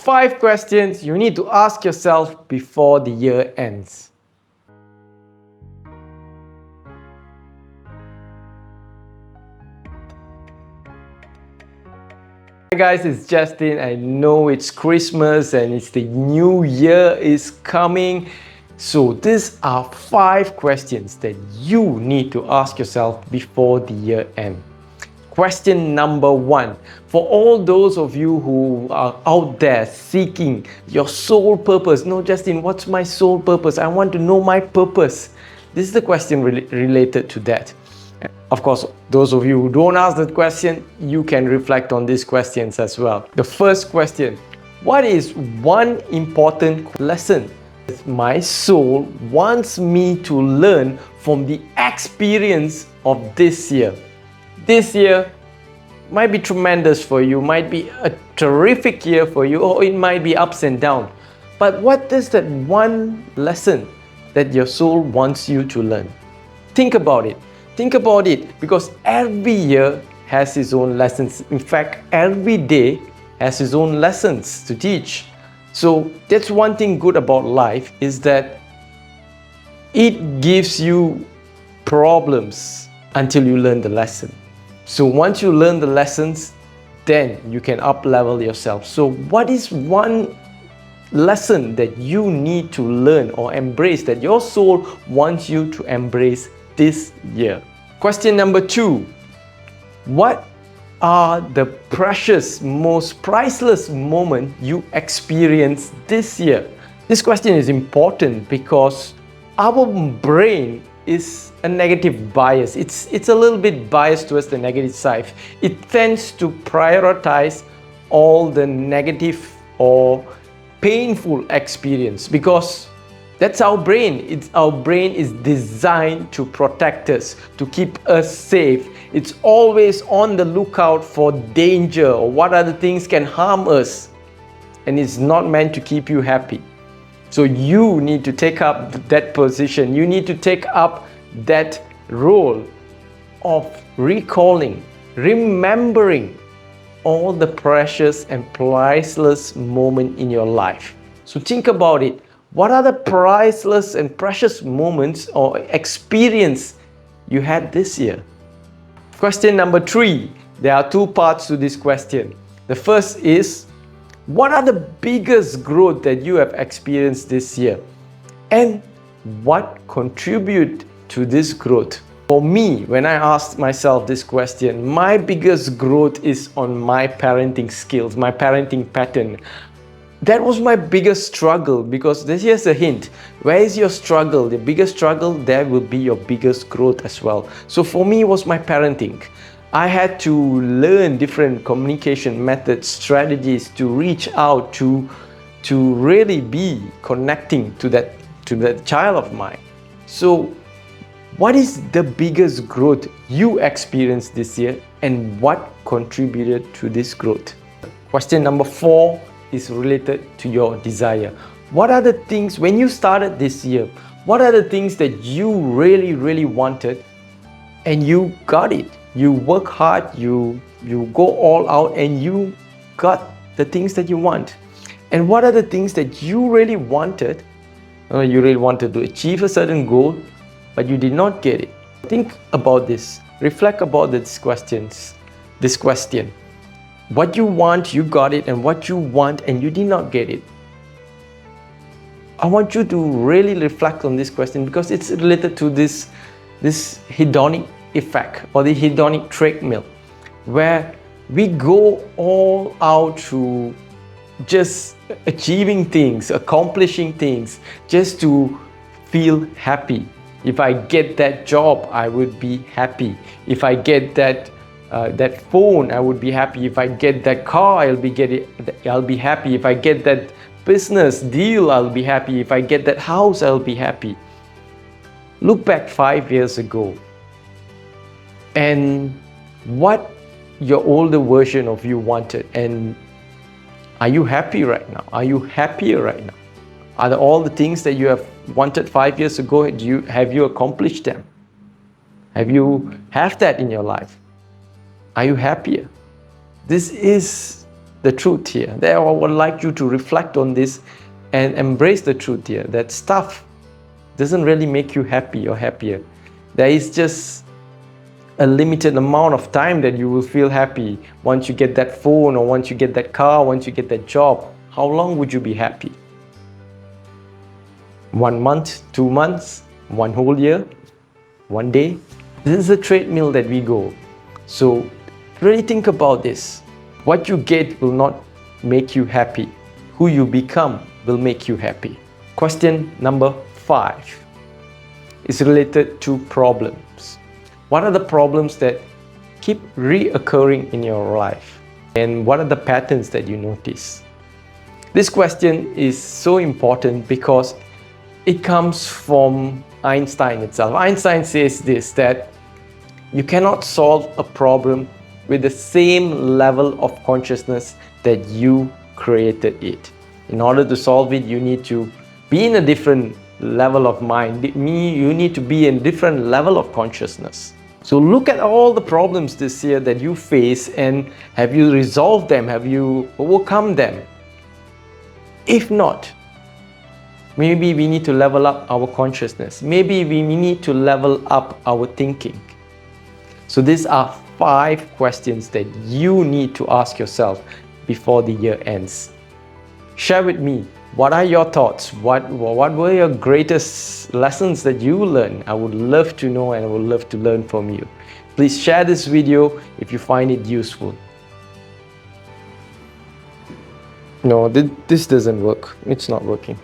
5 questions you need to ask yourself before the year ends. Hi guys, it's Justin. I know it's Christmas and it's the new year is coming. So these are 5 questions that you need to ask yourself before the year ends. Question number 1, for all those of you who are out there seeking your soul purpose. No, Justin, what's my soul purpose? I want to know my purpose. This is the question related to that. Of course, those of you who don't ask that question, you can reflect on these questions as well. The first question, what is one important lesson my soul wants me to learn from the experience of this year? This year might be tremendous for you, might be a terrific year for you, or it might be ups and downs. But what is that one lesson that your soul wants you to learn? Think about it. Think about it, because every year has its own lessons. In fact, every day has its own lessons to teach. So that's one thing good about life, is that it gives you problems until you learn the lesson. So once you learn the lessons, then you can up-level yourself. So what is one lesson that you need to learn or embrace, that your soul wants you to embrace this year? Question number 2, what are the precious, most priceless moments you experienced this year? This question is important because our brain is a negative bias. It's a little bit biased towards the negative side. It tends to prioritize all the negative or painful experience, because that's our brain. Our brain is designed to protect us, to keep us safe. It's always on the lookout for danger or what other things can harm us. And it's not meant to keep you happy. So you need to take up that position. You need to take up that role of recalling, remembering all the precious and priceless moments in your life. So think about it. What are the priceless and precious moments or experience you had this year? Question number 3. There are 2 parts to this question. The first is, what are the biggest growth that you have experienced this year? And what contribute to this growth? For me, when I asked myself this question, my biggest growth is on my parenting skills, my parenting pattern. That was my biggest struggle, because here's a hint. Where is your struggle? The biggest struggle, there will be your biggest growth as well. So for me, it was my parenting. I had to learn different communication methods, strategies to reach out to really be connecting to that child of mine. So what is the biggest growth you experienced this year, and what contributed to this growth? Question number 4 is related to your desire. What are the things, when you started this year, what are the things that you really wanted and you got it? You work hard, you go all out, and you got the things that you want. And what are the things that you really wanted? You really wanted to achieve a certain goal, but you did not get it. Think about this. Reflect about this question. What you want, you got it, and what you want and you did not get it. I want you to really reflect on this question, because it's related to this hedonic effect, or the hedonic treadmill, where we go all out to just achieving things, accomplishing things, just to feel happy. If I get that job, I would be happy. If I get that phone, I would be happy. If I get that car, I'll be happy. If I get that business deal, I'll be happy. If I get that house, I'll be happy. Look back 5 years ago, and what your older version of you wanted, and are you happy right now? Are you happier right now? Are all the things that you have wanted 5 years ago, have you accomplished them? Have you that in your life? Are you happier? This is the truth here. There, I would like you to reflect on this and embrace the truth here, that stuff doesn't really make you happy or happier. There is just a limited amount of time that you will feel happy. Once you get that phone, or once you get that car, once you get that job, how long would you be happy? 1 month, 2 months, 1 whole year, 1 day? This is a treadmill that we go. So really think about this. What you get will not make you happy. Who you become will make you happy. Question number 5 is related to problems. What are the problems that keep reoccurring in your life? And what are the patterns that you notice? This question is so important because it comes from Einstein itself. Einstein says this, that you cannot solve a problem with the same level of consciousness that you created it. In order to solve it, you need to be in a different level of mind. You need to be in a different level of consciousness. So look at all the problems this year that you face, and have you resolved them? Have you overcome them? If not, maybe we need to level up our consciousness. Maybe we need to level up our thinking. So these are 5 questions that you need to ask yourself before the year ends. Share with me, what are your thoughts? What were your greatest lessons that you learned? I would love to know, and I would love to learn from you. Please share this video if you find it useful. No, this doesn't work. It's not working.